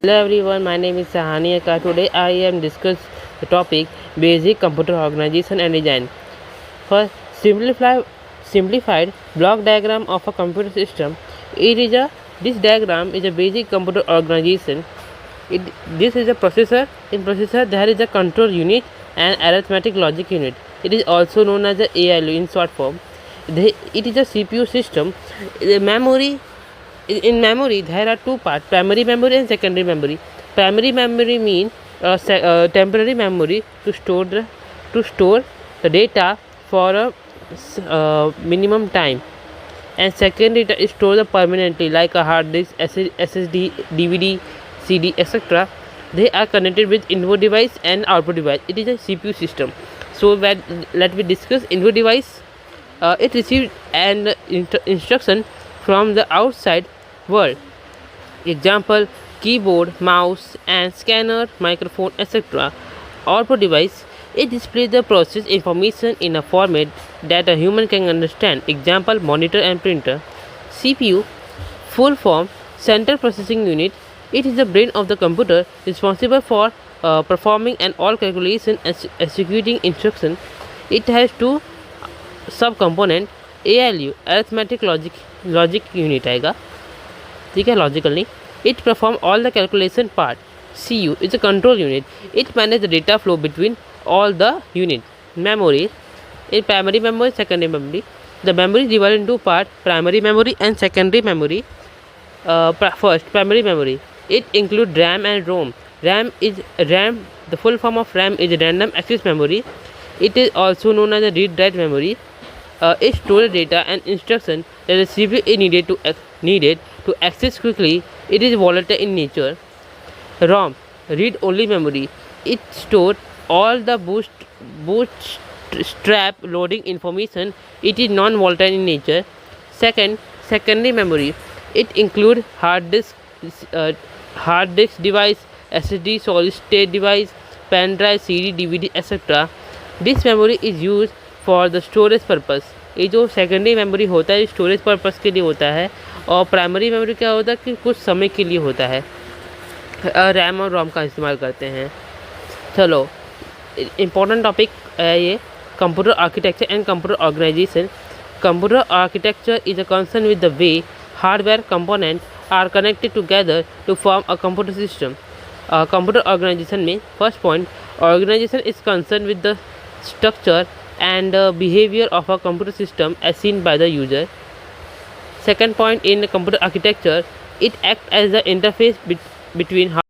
Hello everyone, my name is Sahani Aka. Today I am discuss the topic basic computer organization and design. First, simplified block diagram of a computer system. This diagram is a basic computer organization. This is a processor. In processor there is a control unit and arithmetic logic unit. It is also known as the ALU in short form. It is a CPU system. The memory In memory there are two parts, primary memory and secondary memory. Primary memory means temporary memory to store the data for a minimum time, and secondary is stored permanently like a hard disk, SSD, DVD, CD, etc. They are connected with input device and output device. It is a CPU system. So let me discuss input device. It received an instruction from the outside world. Example: keyboard, mouse, and scanner, microphone, etc. Output device. It displays the process information in a format that a human can understand. Example: monitor and printer. CPU, full form, central processing unit. It is the brain of the computer, responsible for performing and all calculation and executing instruction. It has two subcomponent. ALU, arithmetic logic unit आएगा, ठीक है, logical नहीं. It perform all the calculation part. CU is a control unit. It manages the data flow between all the unit. Memory, in primary memory, secondary memory. The memory is divided into part, primary memory and secondary memory. First, primary memory. It includes RAM and ROM. RAM. The full form of RAM is random access memory. It is also known as a read-write memory. It stores data and instruction that the CPU is needed to access quickly. It is volatile in nature. ROM, read-only memory. It stores all the bootstrap loading information. It is non-volatile in nature. Secondary memory. It includes hard disk device, SSD, solid-state device, pen drive, CD, DVD, etc. This memory is used for the storage purpose. ये जो secondary memory होता है storage purpose के लिए होता है, और primary memory क्या होता है कि कुछ समय के लिए होता है. रैम और रोम का इस्तेमाल करते हैं. चलो, इम्पोर्टेंट टॉपिक है ये computer architecture and computer organisation. Computer architecture is a concern with the way hardware component are connected together to form a computer system. Computer organisation में first point, organisation is concern with the structure and behavior of a computer system as seen by the user. Second point, in computer architecture, it acts as the interface between